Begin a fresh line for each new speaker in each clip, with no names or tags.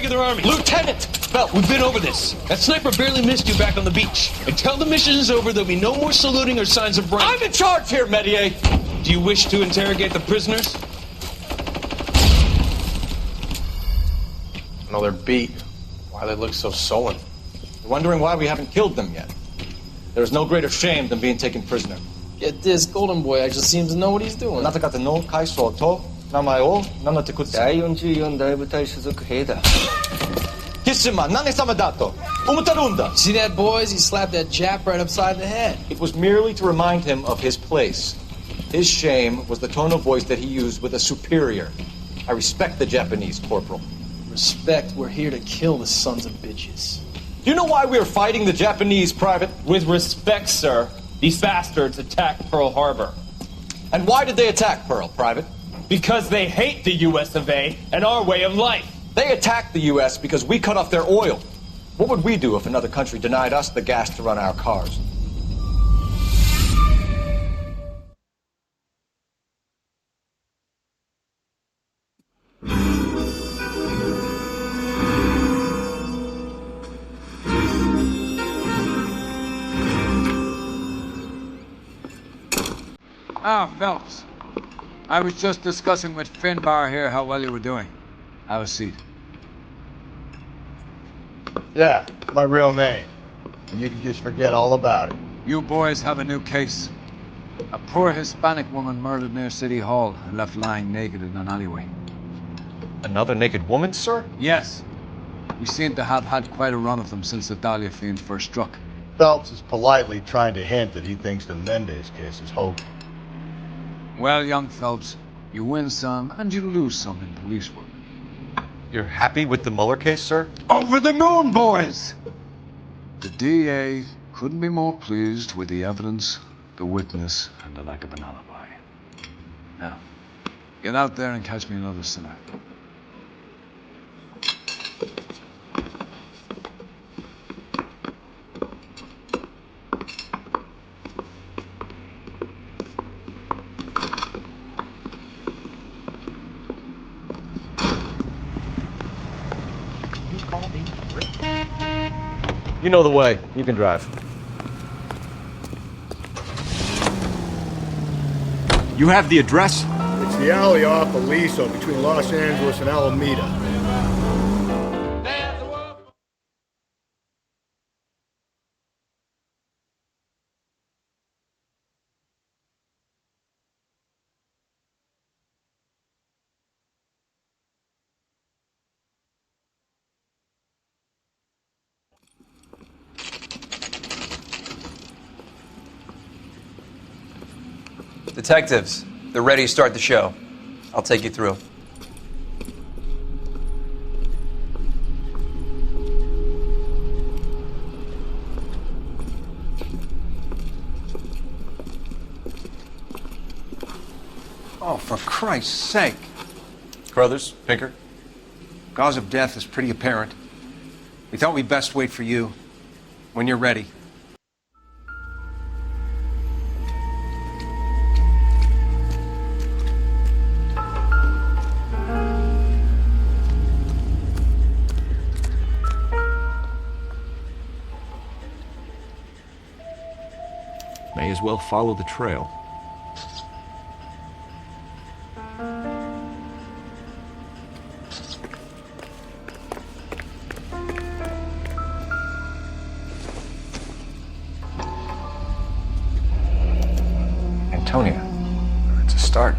regular army.
Lieutenant!
Phelps, we've been over this. That sniper barely missed you back on the beach. Until the mission is over, there'll be no more saluting or signs of rank.
I'm in charge here, Medier!
Do you wish to interrogate the prisoners?
No, they're beat. Why they look so sullen? You're wondering why we haven't killed them yet. There's no greater shame than being taken prisoner.
Get this, Golden Boy actually seems to know what he's doing.
나타가는 카이소토 나마요 나나테쿠츠.
자연주의원대부터
Kissima, nane samadato. Umutarunda.
See that, boys? He slapped that Jap right upside the head.
It was merely to remind him of his place. His shame was the tone of voice that he used with a superior. I respect the Japanese, Corporal.
Respect, we're here to kill the sons of bitches.
Do you know why we are fighting the Japanese, Private?
With respect, sir, these bastards attacked Pearl Harbor.
And why did they attack Pearl, Private?
Because they hate the US of A and our way of life.
They attacked the U.S. because we cut off their oil. What would we do if another country denied us the gas to run our cars?
Ah, Phelps. I was just discussing with Finbar here how well you were doing. Have a seat.
Yeah, my real name. And you can just forget all about it.
You boys have a new case. A poor Hispanic woman murdered near City Hall and left lying naked in an alleyway.
Another naked woman, sir?
Yes. We seem to have had quite a run of them since the Dahlia fiend first struck.
Phelps is politely trying to hint that he thinks the Mendez case is hope.
Well, young Phelps, you win some and you lose some in police work.
You're happy with the Mueller case, sir?
Over the moon, boys! The DA couldn't be more pleased with the evidence, the witness, and the lack of an alibi. Now, get out there and catch me another sinner.
You know the way. You can drive.
You have the address?
It's the alley off Aliso between Los Angeles and Alameda.
Detectives, they're ready to start the show. I'll take you through.
Oh, for Christ's sake.
Crothers, Pinker.
Cause of death is pretty apparent. We thought we'd best wait for you. When you're ready.
May as well follow the trail.
Antonia, it's a start.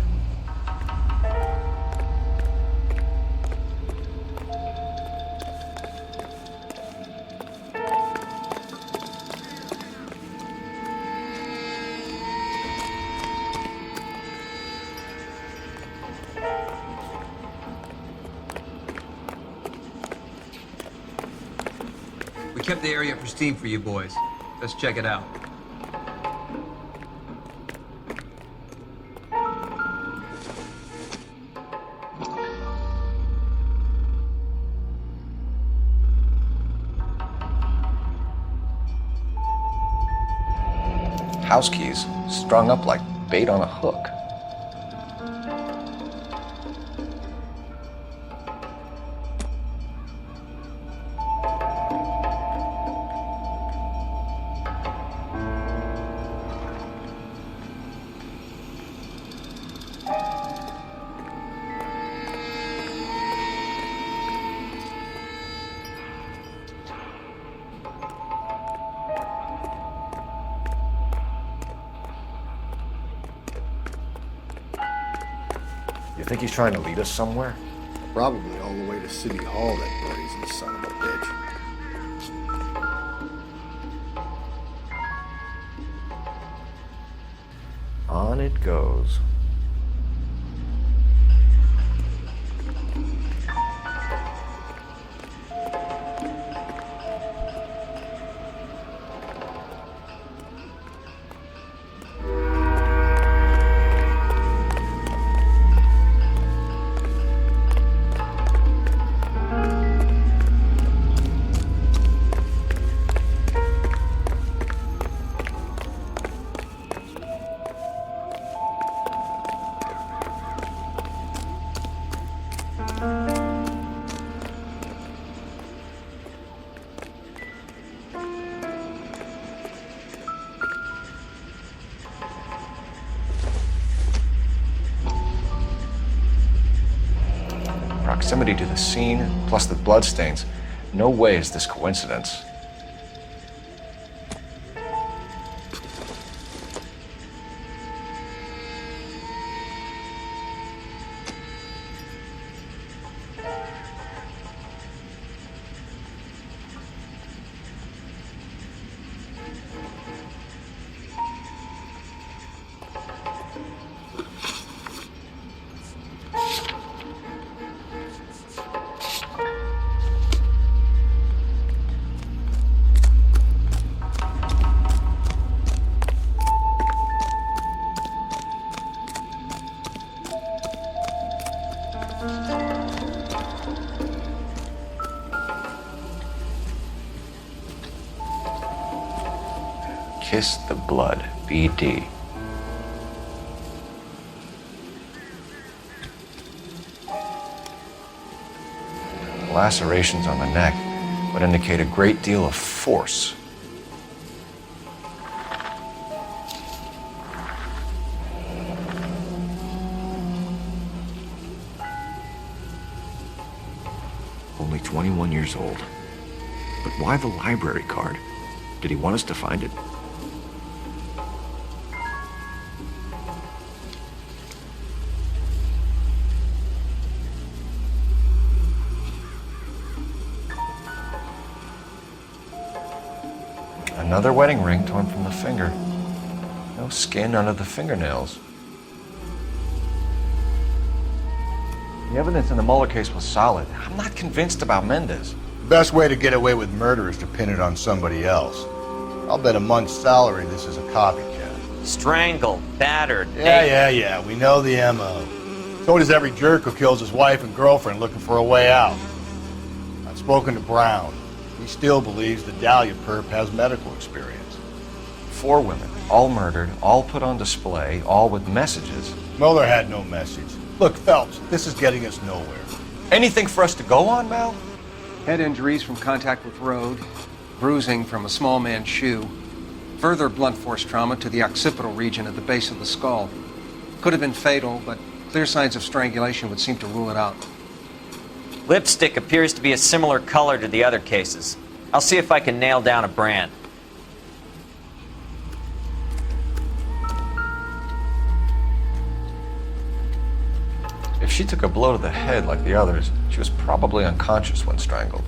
We kept the area pristine for you boys. Let's check it out. House keys strung up like bait on a hook.
think he's trying to lead us somewhere?
Probably all the way to City Hall, that brazen son of a bitch.
On it goes. Proximity to the scene, plus the bloodstains. No way is this coincidence. Kiss the blood, BD. Lacerations on the neck would indicate a great deal of force.
Only 21 years old. But why the library card? Did he want us to find it?
Another wedding ring torn from the finger. No skin under the fingernails. The evidence in the Mueller case was solid. I'm not convinced about Mendez.
The best way to get away with murder is to pin it on somebody else. I'll bet a month's salary this is a copycat.
Strangled, battered.
Yeah. We know the M.O. So does every jerk who kills his wife and girlfriend looking for a way out. I've spoken to Brown. He still believes the Dahlia perp has medical experience.
4 women, all murdered, all put on display, all with messages.
Mueller had no message. Look, Phelps, this is getting us nowhere.
Anything for us to go on, Mal?
Head injuries from contact with road, bruising from a small man's shoe, further blunt force trauma to the occipital region at the base of the skull. Could have been fatal, but clear signs of strangulation would seem to rule it out.
Lipstick appears to be a similar color to the other cases. I'll see if I can nail down a brand.
If she took a blow to the head like the others, she was probably unconscious when strangled.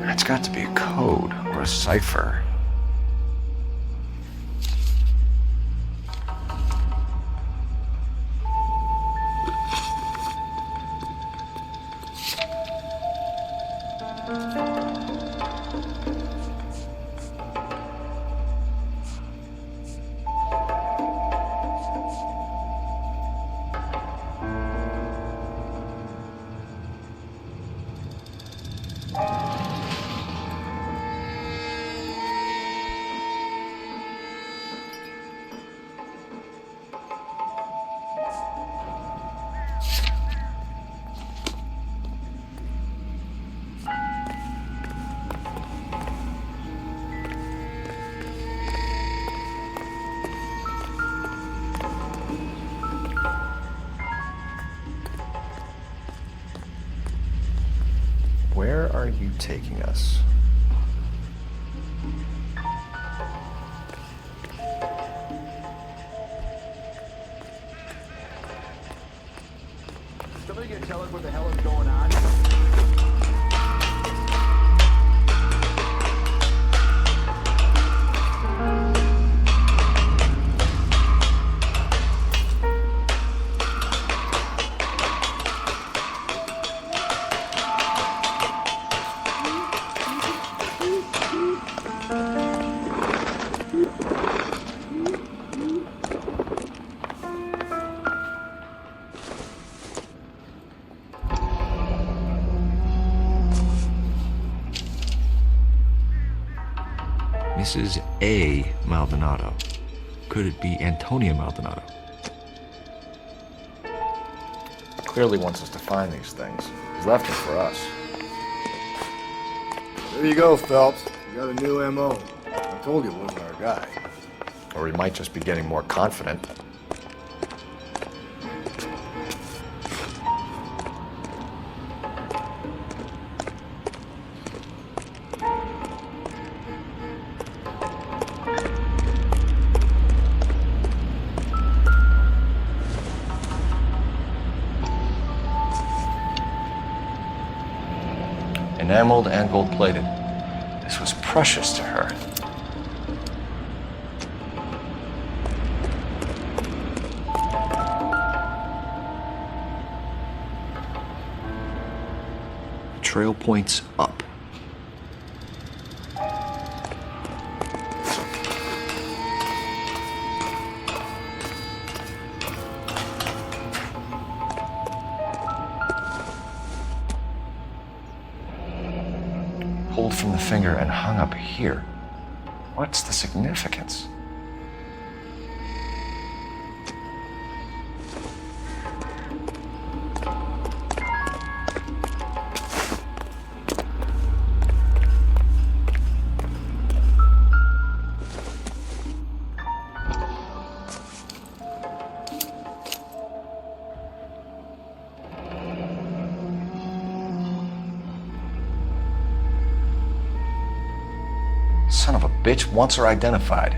It's got to be a code or a cipher.
you taking us?
Somebody gonna tell us what the hell is going on?
Mrs. A. Maldonado. Could it be Antonia Maldonado?
Clearly wants us to find these things. He's left them for us.
There you go, Phelps. You got a new M.O. I told you it wasn't our guy.
Or he might just be getting more confident. Enameled and gold-plated. This was precious to her.
Trail points up.
Pulled from the finger and hung up here. What's the significance? Son of a bitch wants her identified.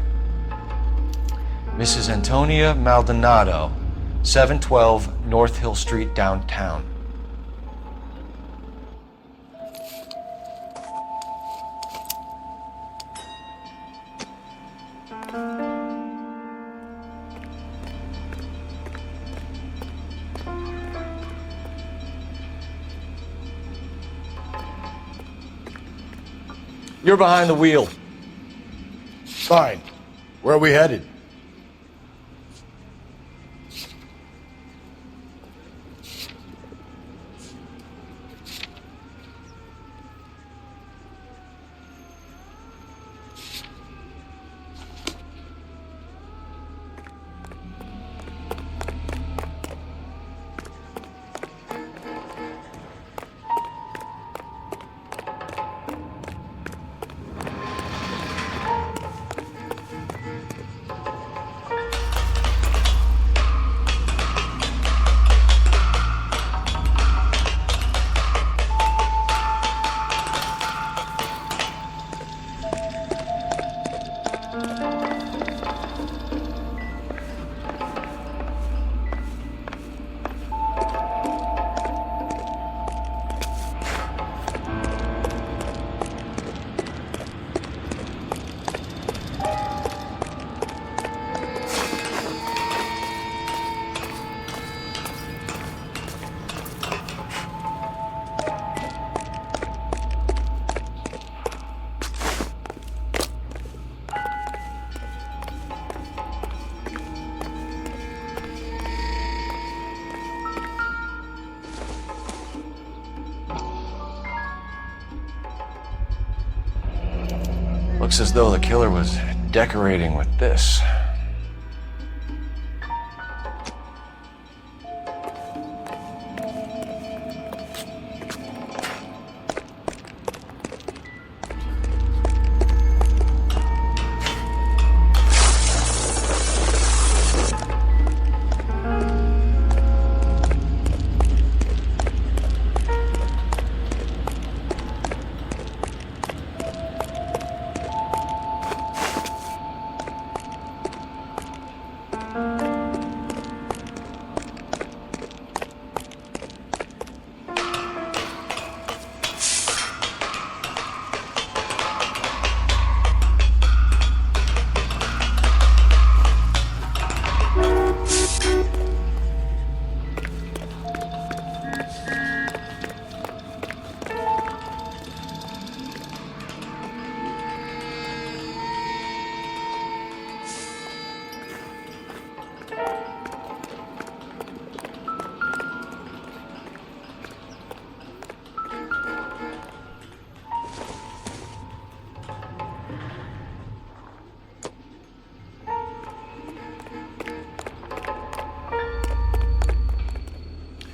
Mrs. Antonia Maldonado, 712 North Hill Street, downtown. You're behind the wheel.
Fine. Where are we headed?
Looks as though the killer was decorating with this.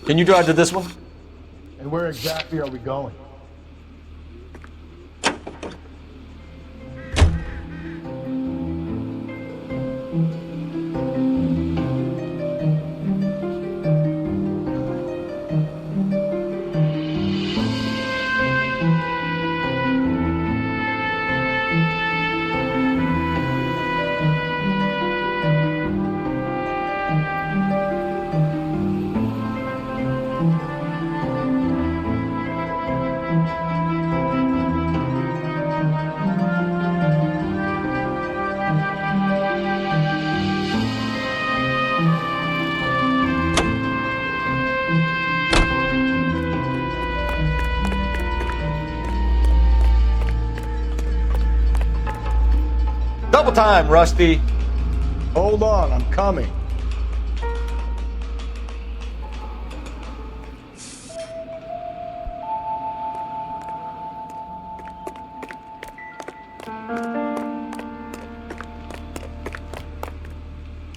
Can you drive to this one?
And where exactly are we going?
Double time, Rusty.
Hold on, I'm coming.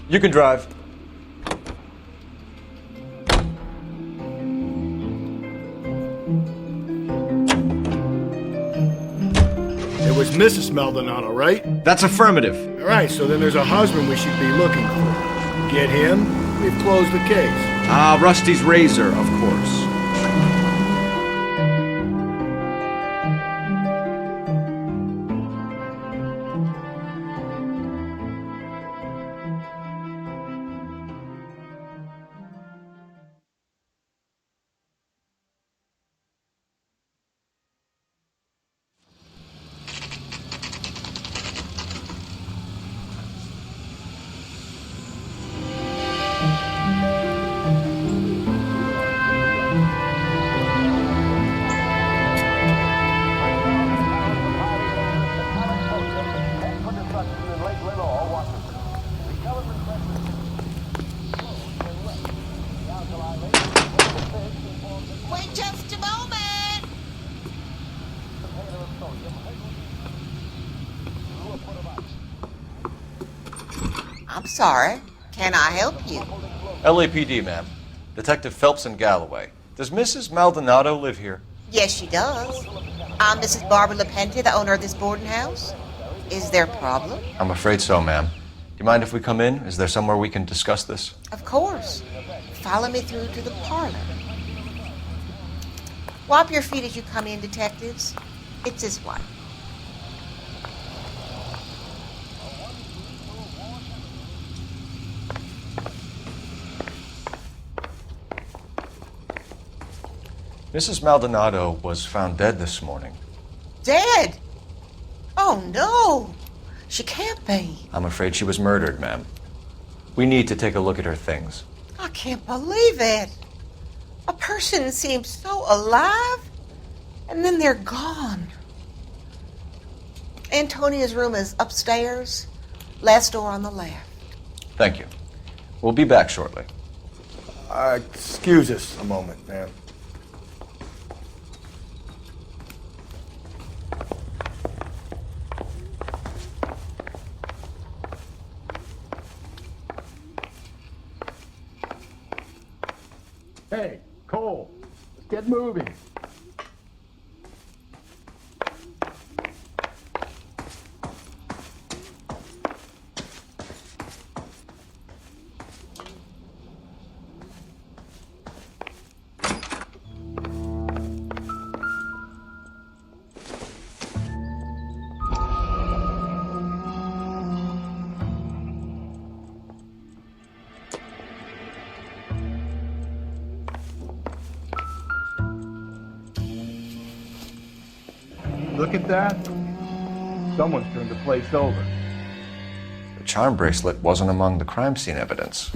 You can drive.
It was Mrs. Maldonado, right?
That's affirmative.
All right, so then there's a husband we should be looking for. Get him, we've closed the case.
Rusty's razor, of course.
Wait just a moment. I'm sorry. Can I help you?
LAPD, ma'am. Detective Phelps and Galloway. Does Mrs. Maldonado live here?
Yes, she does. I'm Mrs. Barbara LaPente, the owner of this boarding house. Is there a problem?
I'm afraid so, ma'am. Do you mind if we come in? Is there somewhere we can discuss this?
Of course. Follow me through to the parlor. Wipe your feet as you come in, detectives. It's this way.
Mrs. Maldonado was found dead this morning.
Dead? Oh, no. She can't be.
I'm afraid she was murdered, ma'am. We need to take a look at her things.
I can't believe it. A person seems so alive, and then they're gone. Antonia's room is upstairs, last door on the left.
Thank you. We'll be back shortly.
Excuse us a moment, ma'am. Hey, Cole, let's get moving. Look at that. Someone's turned the place over.
The charm bracelet wasn't among the crime scene evidence.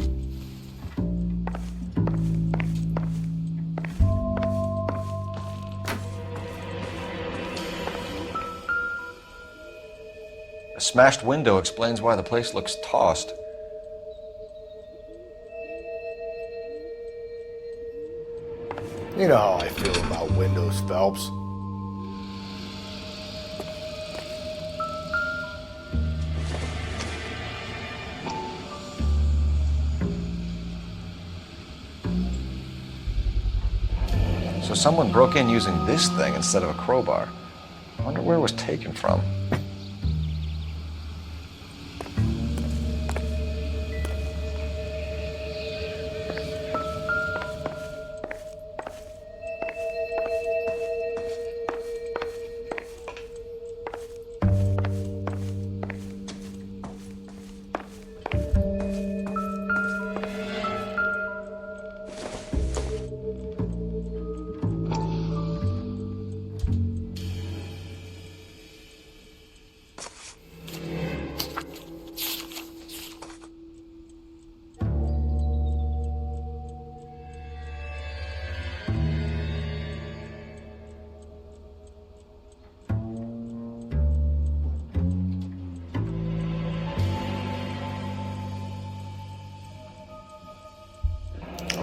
A smashed window explains why the place looks tossed.
You know how I feel about windows, Phelps.
So someone broke in using this thing instead of a crowbar. I wonder where it was taken from.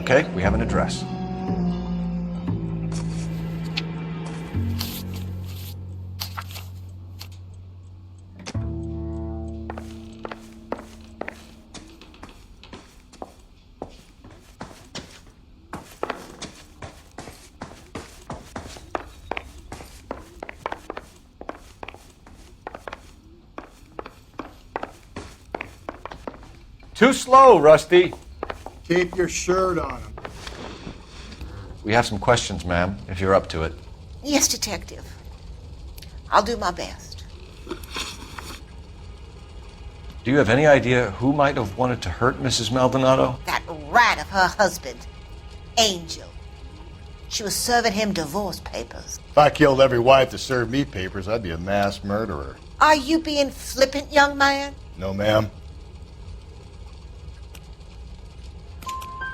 Okay, we have an address. Too slow, Rusty.
Keep your shirt on him.
We have some questions, ma'am, if you're up to it.
Yes, Detective. I'll do my best.
Do you have any idea who might have wanted to hurt Mrs. Maldonado?
That rat of her husband, Angel. She was serving him divorce papers.
If I killed every wife that served me papers, I'd be a mass murderer.
Are you being flippant, young man?
No, ma'am.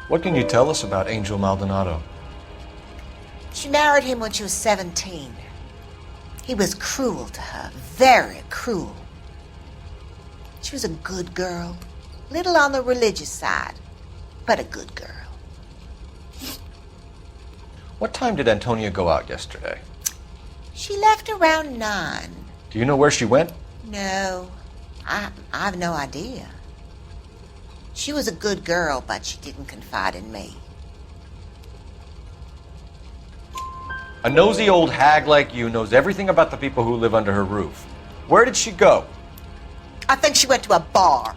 What can you tell us about Angel Maldonado?
She married him when she was 17. He was cruel to her, very cruel. She was a good girl, little on the religious side, but a good girl.
What time did Antonia go out yesterday?
She left around 9.
Do you know where she went?
No, I've no idea. She was a good girl, but she didn't confide in me.
A nosy old hag like you knows everything about the people who live under her roof. Where did she go?
I think she went to a bar.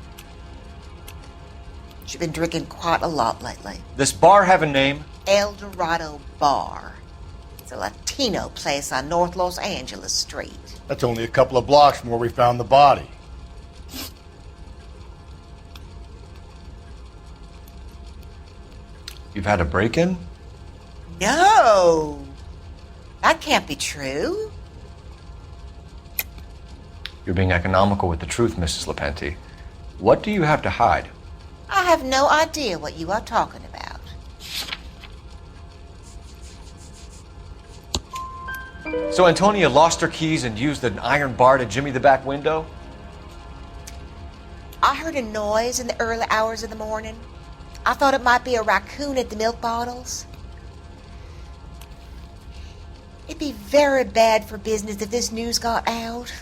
She's been drinking quite a lot lately.
This bar have a name?
El Dorado Bar. It's a Latino place on North Los Angeles Street.
That's only a couple of blocks from where we found the body.
You've had a break-in?
No! That can't be true.
You're being economical with the truth, Mrs. Lepenti. What do you have to hide?
I have no idea what you are talking about.
So Antonia lost her keys and used an iron bar to jimmy the back window?
I heard a noise in the early hours of the morning. I thought it might be a raccoon at the milk bottles. It'd be very bad for business if this news got out.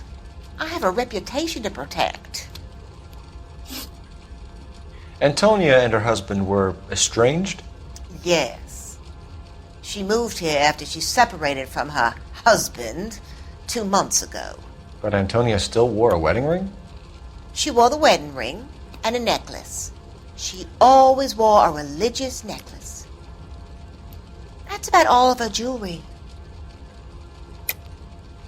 I have a reputation to protect.
Antonia and her husband were estranged?
Yes. She moved here after she separated from her husband 2 months ago.
But Antonia still wore a wedding ring?
She wore the wedding ring and a necklace. She always wore a religious necklace. That's about all of her jewelry.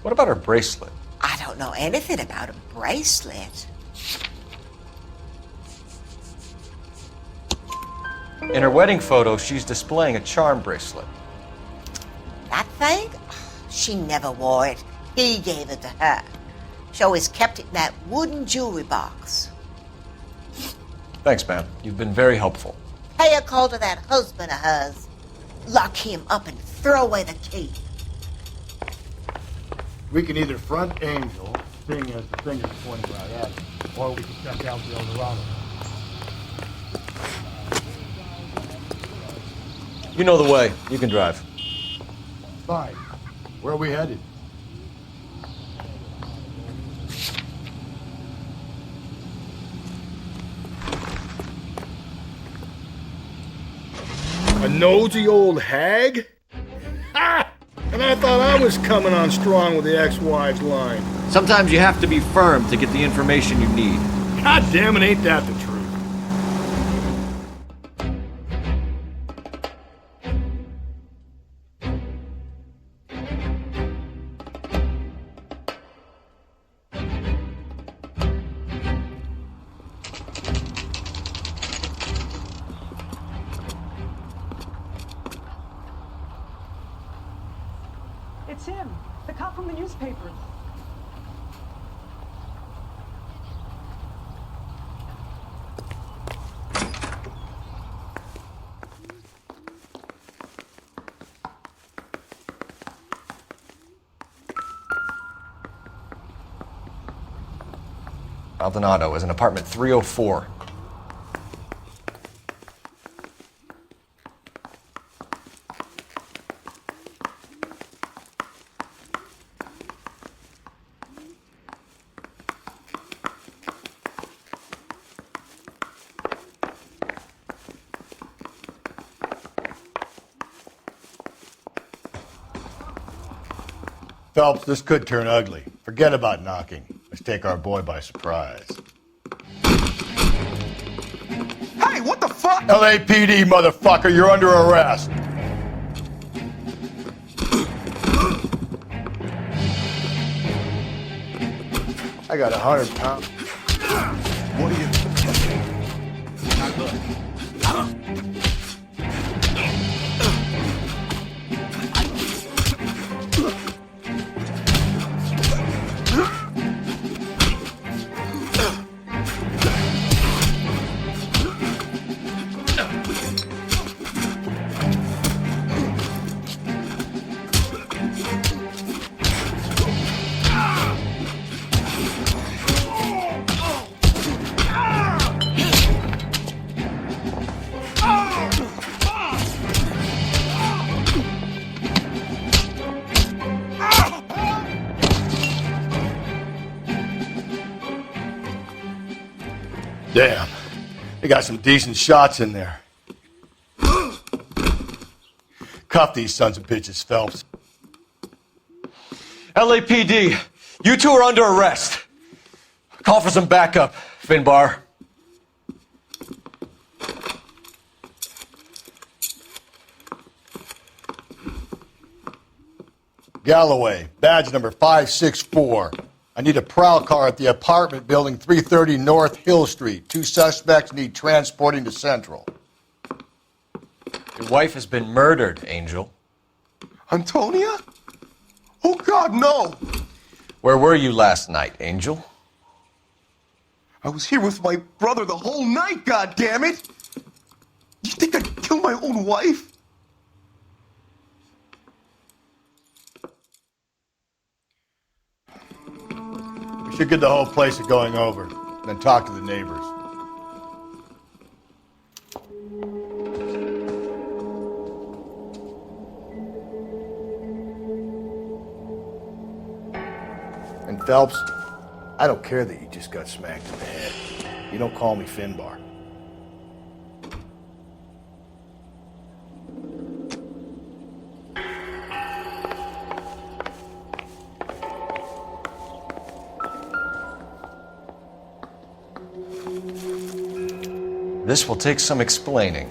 What about her bracelet?
I don't know anything about a bracelet.
In her wedding photo, she's displaying a charm bracelet.
That thing? She never wore it. He gave it to her. She always kept it in that wooden jewelry box.
Thanks, ma'am. You've been very helpful.
Pay a call to that husband of hers. Lock him up and throw away the key.
We can either front Angel, seeing as the finger's pointing right at him, or we can check out the El Dorado.
You know the way. You can drive.
Fine. Where are we headed? A nosy old hag? And I thought I was coming on strong with the ex-wives line.
Sometimes you have to be firm to get the information you need.
God damn it, ain't that the truth?
It's him, the cop from the newspaper.
Maldonado is in apartment 304.
Phelps, this could turn ugly. Forget about knocking. Let's take our boy by surprise.
Hey, what the fuck?
LAPD, motherfucker, you're under arrest. I got 100 pounds.
What are you...
Damn. They got some decent shots in there. Cuff these sons of bitches, Phelps.
LAPD, you two are under arrest. Call for some backup, Finbar.
Galloway, badge number 564. I need a prowl car at the apartment building 330 North Hill Street. 2 suspects need transporting to Central.
Your wife has been murdered, Angel.
Antonia? Oh, God, no!
Where were you last night, Angel?
I was here with my brother the whole night, goddammit! You think I'd kill my own wife?
We should get the whole place a going over, then talk to the neighbors. And Phelps, I don't care that you just got smacked in the head. You don't call me Finbar.
This will take some explaining.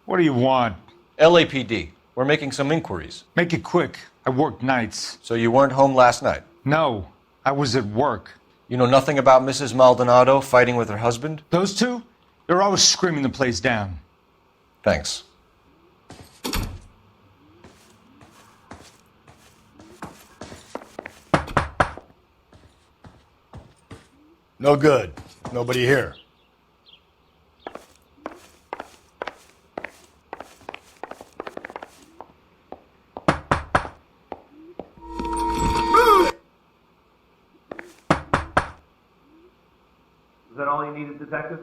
What do you want?
LAPD. We're making some inquiries.
Make it quick. I work nights.
So you weren't home last night?
No, I was at work.
You know nothing about Mrs. Maldonado fighting with her husband?
Those two? They're always screaming the place down.
Thanks.
No good. Nobody here.
Is that all you needed, Detective?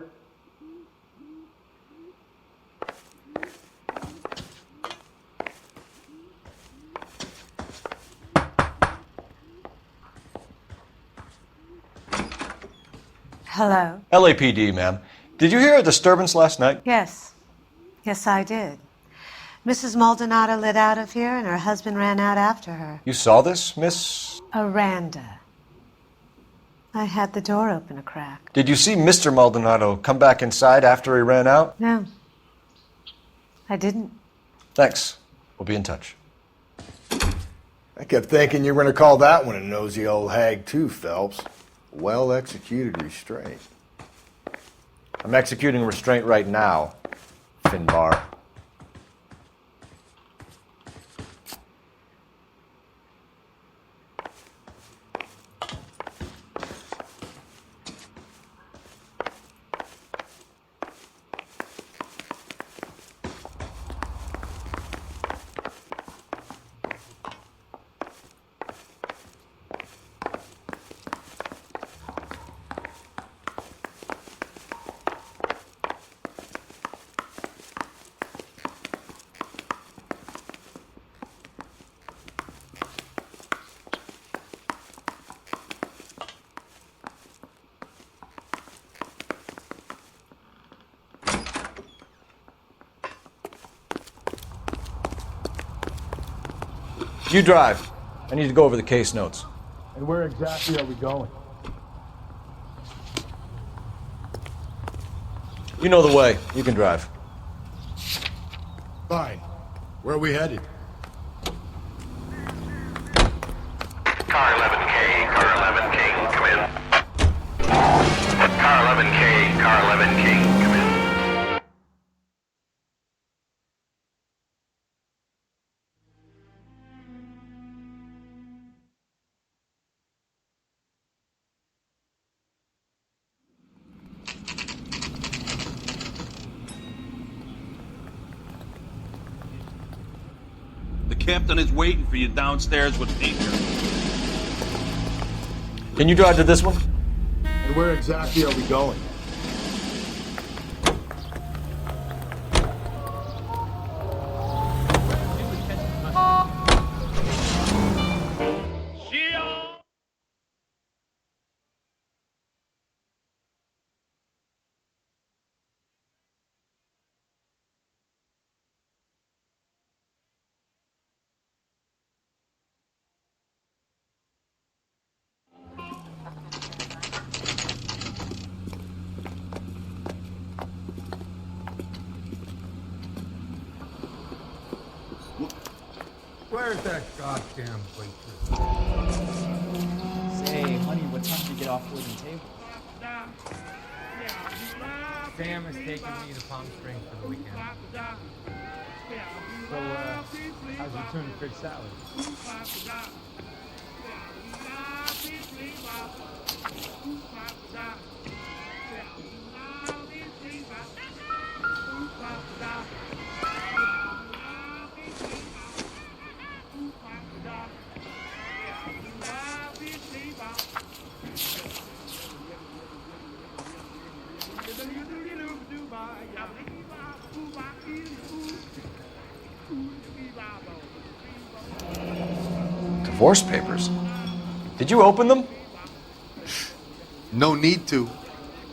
Hello?
LAPD, ma'am. Did you hear a disturbance last night?
Yes. Yes, I did. Mrs. Maldonado lit out of here, and her husband ran out after her.
You saw this, Miss?
Aranda. I had the door open a crack.
Did you see Mr. Maldonado come back inside after he ran out?
No. I didn't.
Thanks. We'll be in touch.
I kept thinking you were going to call that one a nosy old hag too, Phelps. Well-executed restraint.
I'm executing restraint right now, Finbar. You drive. I need to go over the case notes.
And where exactly are we going?
You know the way. You can drive.
Fine. Where are we headed?
Car 11K, car 11K, come in. Car 11K, car 11K, come in.
The captain is waiting for you downstairs with Tinker.
Can you drive to this one?
And where exactly are we going?
Where's that goddamn waitress?
Say, honey, what time did you get off wooden table?
Sam is taking me to Palm Springs for the weekend.
So, how's your tuna fish salad?
Divorce papers? Did you open them?
No need to.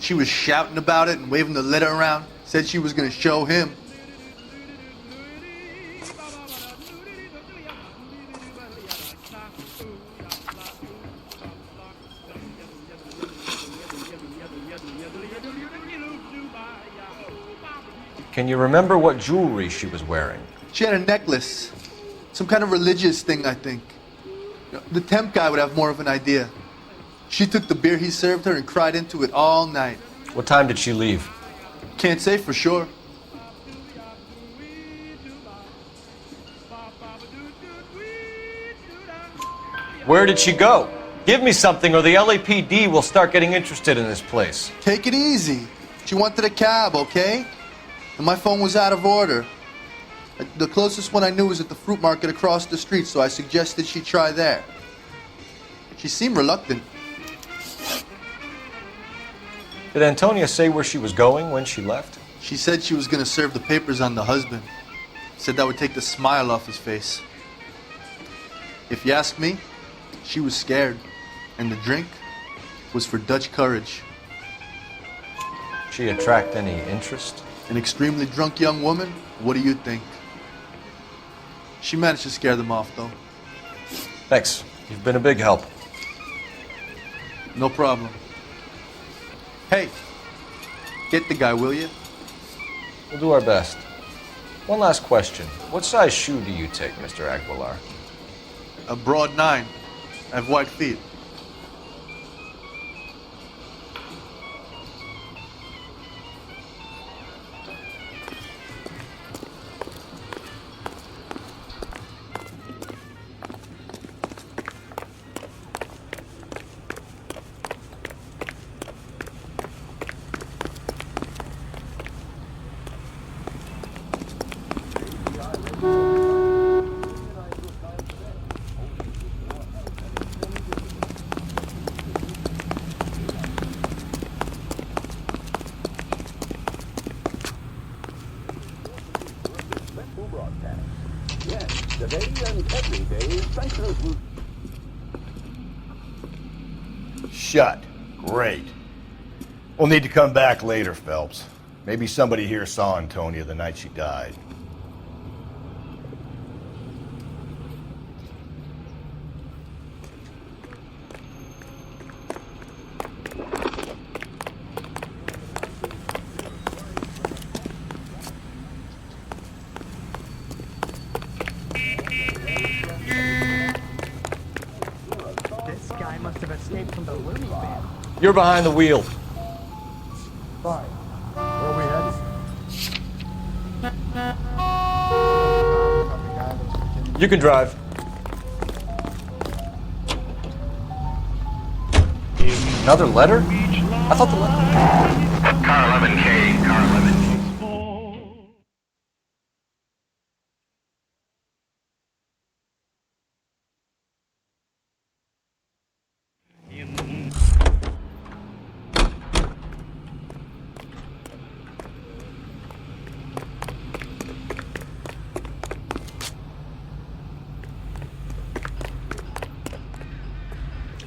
She was shouting about it and waving the letter around. Said she was going to show him.
Can you remember what jewelry she was wearing?
She had a necklace. Some kind of religious thing, I think. The temp guy would have more of an idea. She took the beer he served her and cried into it all night.
What time did she leave?
Can't say for sure.
Where did she go? Give me something or the LAPD will start getting interested in this place.
Take it easy. She wanted a cab, okay? And my phone was out of order. The closest one I knew was at the fruit market across the street, so I suggested she try there. She seemed reluctant.
Did Antonia say where she was going when she left?
She said she was going to serve the papers on the husband. Said that would take the smile off his face. If you ask me, she was scared. And the drink was for Dutch courage.
She attract any interest?
An extremely drunk young woman? What do you think? She managed to scare them off, though.
Thanks. You've been a big help.
No problem. Hey, get the guy, will you?
We'll do our best. One last question. What size shoe do you take, Mr. Aguilar?
A broad 9. I have white feet.
Shut. Great. We'll need to come back later, Phelps. Maybe somebody here saw Antonia the night she died.
You're behind the wheel.
Fine. Where are we headed?
You can drive. Another letter? I thought the letter...
Car 11K, car 11K.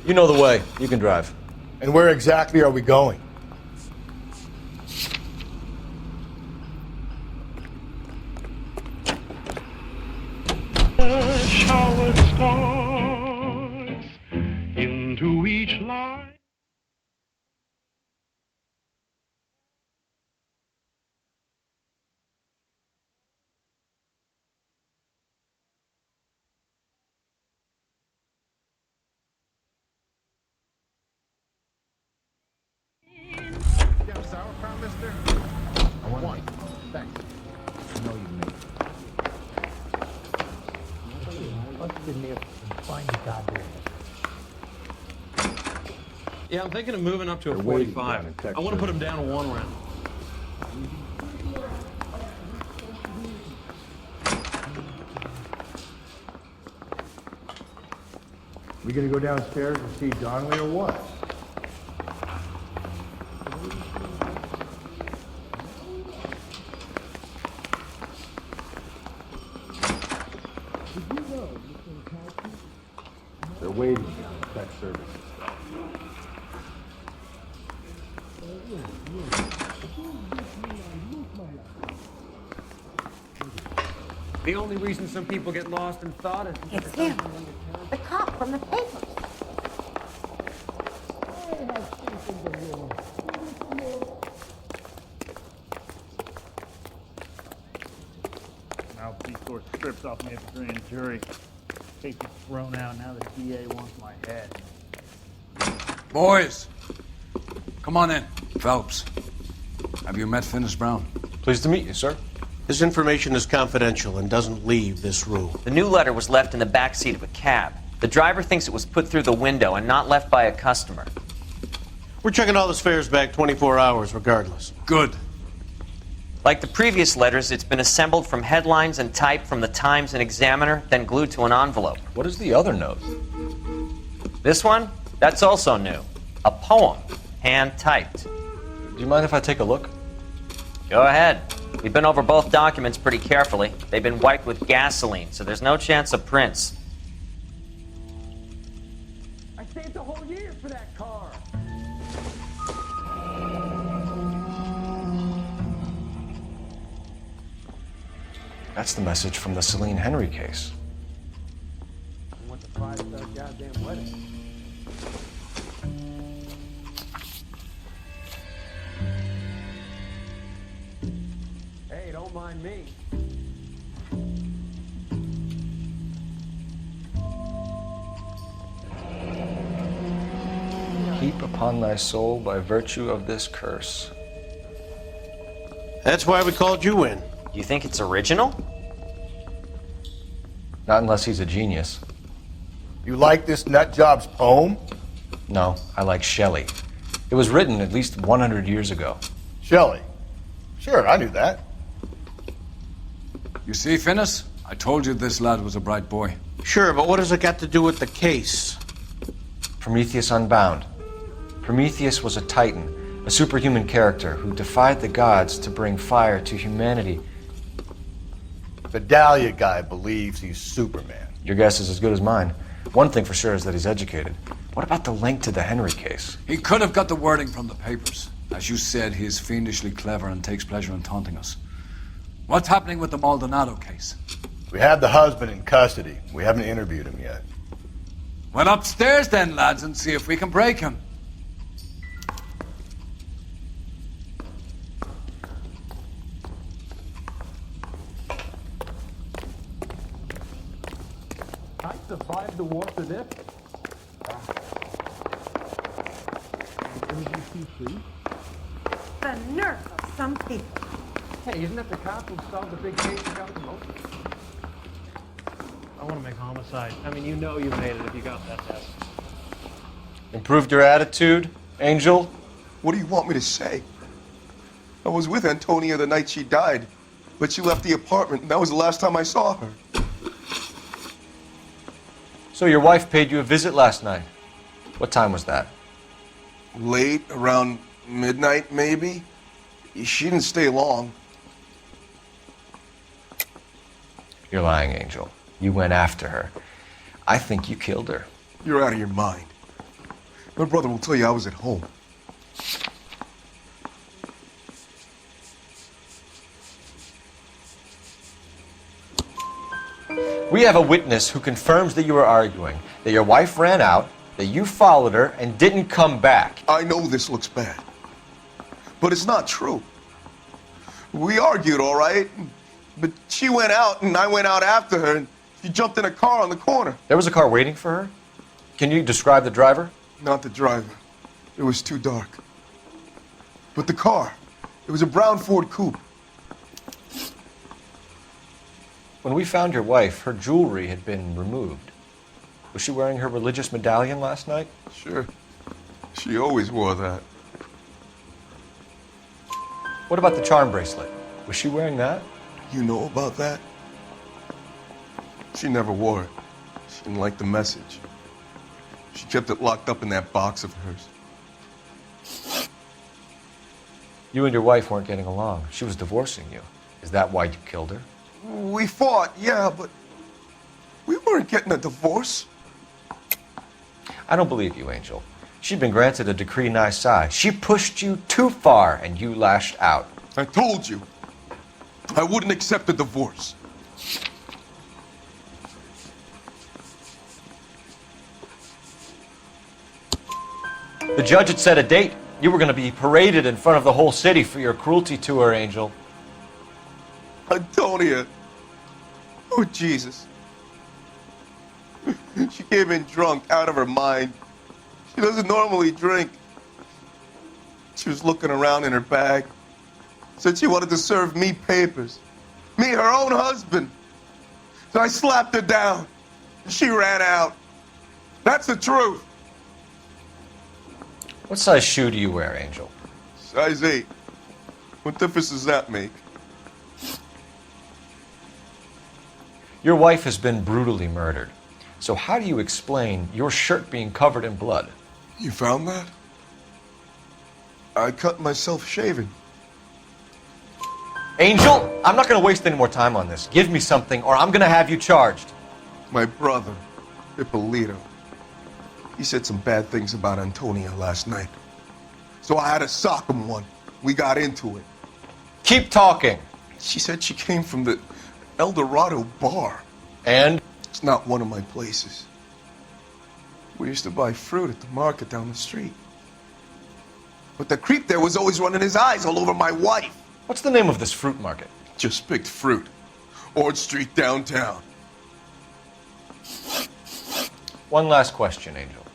You know the way. You can drive.
And where exactly are we going?
A shower starts into each line.
Sauerkraut, mister? I want one. Thanks. I know you made it. Bust in there and find the goddamn.
Yeah, I'm thinking of moving up to a 45. I want to put him down to 1 round.
We gonna go downstairs and see Donnelly or what? They're waiting down at tech services.
The only reason some people get lost in thought is...
It's him. The cop from the papers.
Mouthpiece sort of strips off me at the grand jury. Case is thrown out, now the DA wants my head.
Boys, come on in. Phelps, have you met Finis Brown?
Pleased to meet you, sir.
This information is confidential and doesn't leave this room.
The new letter was left in the back seat of a cab. The driver thinks it was put through the window and not left by a customer.
We're checking all the fares back 24 hours regardless.
Good.
Like the previous letters, it's been assembled from headlines and typed from the Times and Examiner, then glued to an envelope.
What is the other note?
This one? That's also new. A poem, hand-typed.
Do you mind if I take a look?
Go ahead. We've been over both documents pretty carefully. They've been wiped with gasoline, so there's no chance of prints.
I saved a whole year for that car.
That's the message from the Celine Henry case.
I want the five-star goddamn wedding. Hey, don't mind me.
Heap upon thy soul by virtue of this curse.
That's why we called you in.
You think it's original?
Not unless he's a genius.
You like this nutjob's poem?
No, I like Shelley. It was written at least 100 years ago.
Shelley? Sure, I knew that.
You see, Finnis? I told you this lad was a bright boy.
Sure, but what has it got to do with the case?
Prometheus Unbound. Prometheus was a titan, a superhuman character who defied the gods to bring fire to humanity.
The Dahlia guy believes he's Superman.
Your guess is as good as mine. One thing for sure is that he's educated. What about the link to the Henry case?
He could have got the wording from the papers. As you said, he is fiendishly clever and takes pleasure in taunting us. What's happening with the Maldonado case?
We have the husband in custody. We haven't interviewed him yet.
Well, upstairs then, lads, and see if we can break him.
I survived the war for this.
The nerve of some people.
Hey, isn't that the cop who solved the big case and got the most?
I want to make homicide. I mean, you know you made it if you got that test.
Improved your attitude, Angel?
What do you want me to say? I was with Antonia the night she died, but she left the apartment, and that was the last time I saw her.
So your wife paid you a visit last night. What time was that?
Late, around midnight, maybe? She didn't stay long.
You're lying, Angel. You went after her. I think you killed her.
You're out of your mind. My brother will tell you I was at home.
We have a witness who confirms that you were arguing, that your wife ran out, that you followed her and didn't come back.
I know this looks bad, but it's not true. We argued, all right, but she went out and I went out after her and she jumped in a car on the corner.
There was a car waiting for her? Can you describe the driver?
Not the driver. It was too dark. But the car, it was a brown Ford Coupe.
When we found your wife, her jewelry had been removed. Was she wearing her religious medallion last night?
Sure. She always wore that.
What about the charm bracelet? Was she wearing that?
You know about that? She never wore it. She didn't like the message. She kept it locked up in that box of hers.
You and your wife weren't getting along. She was divorcing you. Is that why you killed her?
We fought, yeah, but we weren't getting a divorce.
I don't believe you, Angel. She'd been granted a decree nisi. She pushed you too far and you lashed out.
I told you. I wouldn't accept a divorce.
The judge had set a date. You were going to be paraded in front of the whole city for your cruelty to her, Angel.
Antonia. Oh, Jesus. She came in drunk, out of her mind. She doesn't normally drink. She was looking around in her bag. Said she wanted to serve me papers. Me, her own husband. So I slapped her down. She ran out. That's the truth.
What size shoe do you wear, Angel?
Size 8. What difference does that make?
Your wife has been brutally murdered. So how do you explain your shirt being covered in blood?
You found that? I cut myself shaving.
Angel, I'm not going to waste any more time on this. Give me something or I'm going to have you charged.
My brother, Ippolito. He said some bad things about Antonia last night. So I had to sock him one. We got into it.
Keep talking.
She said she came from the El Dorado bar.
And?
It's not one of my places. We used to buy fruit at the market down the street. But the creep there was always running his eyes all over my wife.
What's the name of this fruit market?
Just picked fruit. Ord Street downtown.
One last question, Angel.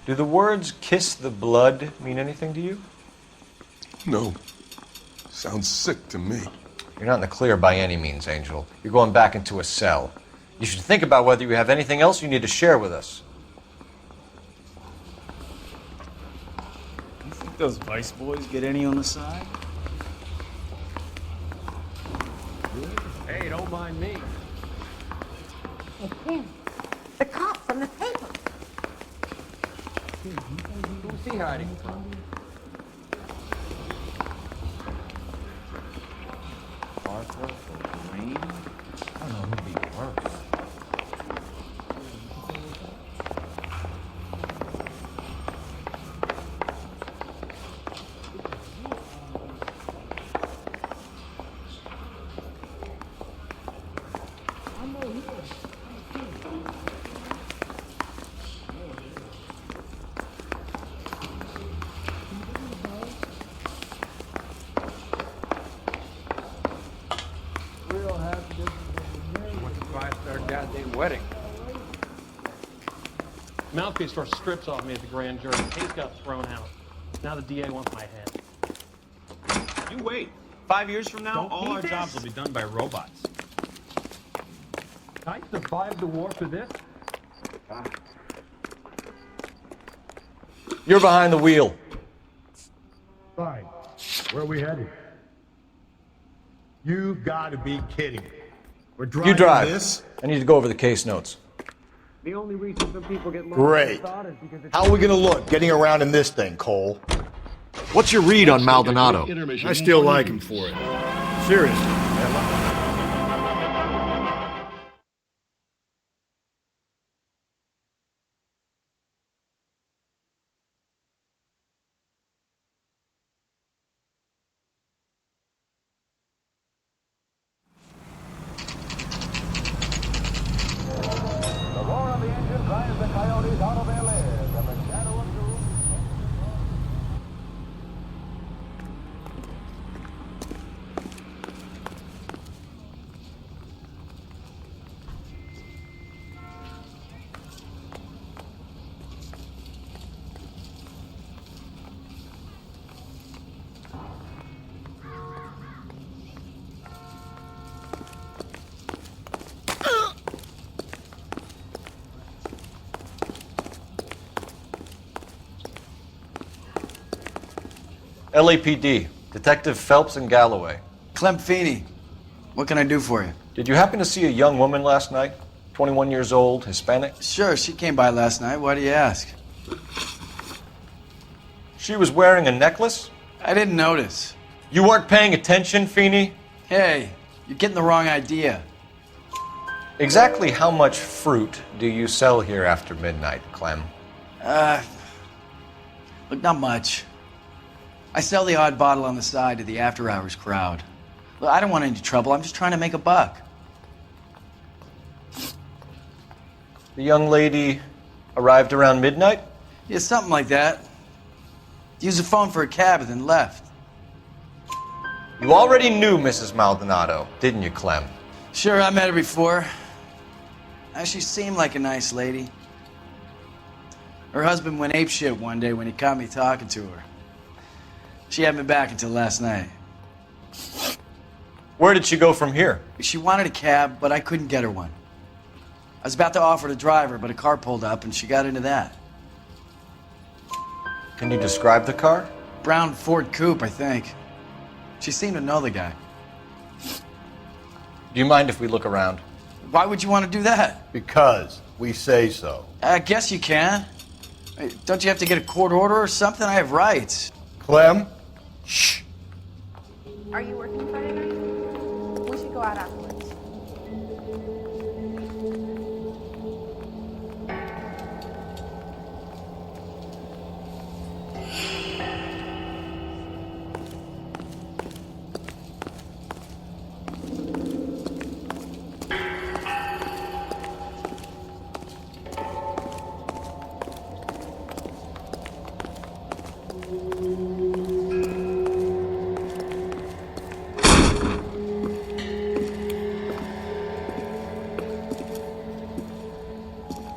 Do the words kiss the blood mean anything to you?
No. Sounds sick to me.
You're not in the clear by any means, Angel. You're going back into a cell. You should think about whether you have anything else you need to share with us.
You think those Vice boys get any on the side?
Hey, don't mind me.
It's him. The cop from the paper.
Who's he hiding from?
Arthur or Green? I don't know who'd be worse.
Wedding. Mouthpiece tore strips off me at the grand jury. The case got thrown out. Now the DA wants my head.
You wait. 5 years from now,
Don't
all our
this.
jobs will be done by robots.
I survived the war for this?
You're behind the wheel.
Fine. Where are we headed? You've got to be kidding. We're driving
You drive.
this?
I need to go over the case notes.
The only reason some people get
Great. How are we gonna look getting around in this thing, Cole?
What's your read on Maldonado?
I still like him for it. Seriously.
LAPD, Detective Phelps and Galloway.
Clem Feeney, what can I do for you?
Did you happen to see a young woman last night? 21 years old, Hispanic?
Sure, she came by last night. Why do you ask?
She was wearing a necklace?
I didn't notice.
You weren't paying attention, Feeney?
Hey, you're getting the wrong idea.
Exactly how much fruit do you sell here after midnight, Clem?
Look, not much. I sell the odd bottle on the side to the after-hours crowd. Look, I don't want any trouble. I'm just trying to make a buck.
The young lady arrived around midnight?
Yeah, something like that. Used the phone for a cab and then left.
You already knew Mrs. Maldonado, didn't you, Clem?
Sure, I met her before. She seemed like a nice lady. Her husband went apeshit one day when he caught me talking to her. She had me back until last night.
Where did she go from here?
She wanted a cab, but I couldn't get her one. I was about to offer to drive her, but a car pulled up and she got into that.
Can you describe the car?
Brown Ford Coupe, I think. She seemed to know the guy.
Do you mind if we look around?
Why would you want to do that?
Because we say so.
I guess you can. Hey, don't you have to get a court order or something? I have rights.
Clem? Shh.
Are you working Friday night? We should go out afterwards.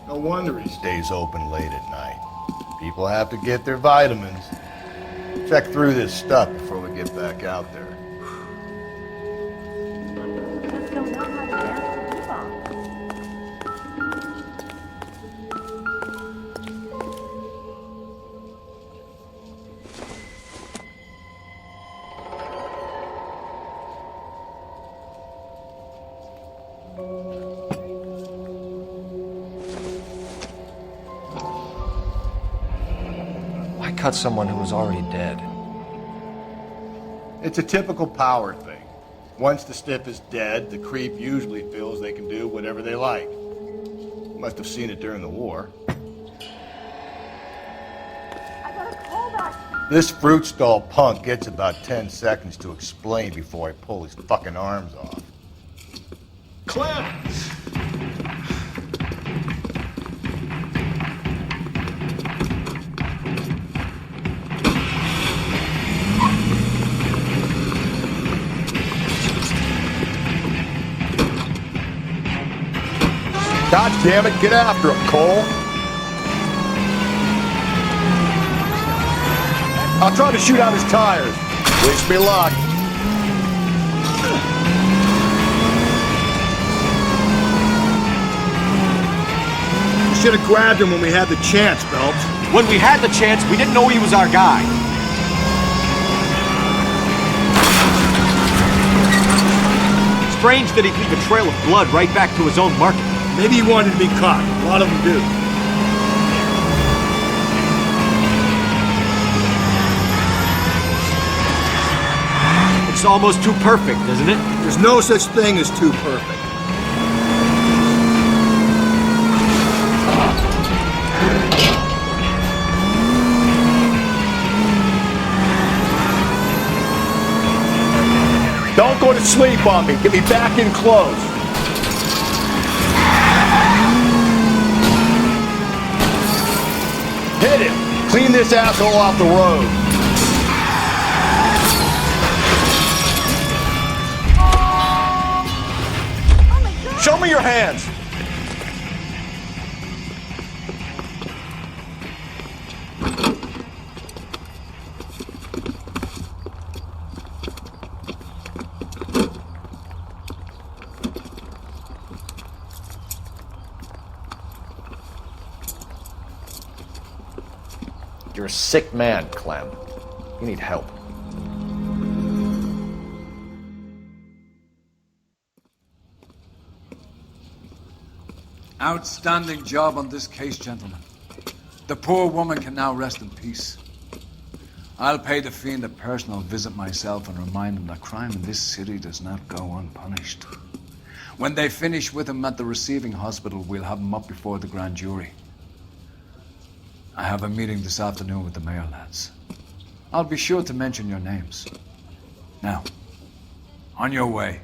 No wonder he stays open late at night. People have to get their vitamins. Check through this stuff before we get back out there.
Just don't know how to dance with people.
Why cut someone who was already dead?
It's a typical power thing. Once the stiff is dead, the creep usually feels they can do whatever they like. Must have seen it during the war.
I got a call back.
This fruit stall punk gets about 10 seconds to explain before I pull his fucking arms off.
Clem!
God damn it, get after him, Cole. I'll try to shoot out his tires. Wish me luck. You should have grabbed him when we had the chance, Phelps.
When we had the chance, we didn't know he was our guy. Strange that he'd leave a trail of blood right back to his own market.
Maybe he wanted to be caught. A lot of them do.
It's almost too perfect, isn't it?
There's no such thing as too perfect. Don't go to sleep on me. Get me back in close. Hit him! Clean this asshole off the road.
Show me your hands!
You're a sick man, Clem. You need help.
Outstanding job on this case, gentlemen. The poor woman can now rest in peace. I'll pay the fiend a personal visit myself and remind him that crime in this city does not go unpunished. When they finish with him at the receiving hospital, we'll have him up before the grand jury. I have a meeting this afternoon with the mayor lads. I'll be sure to mention your names. Now, on your way.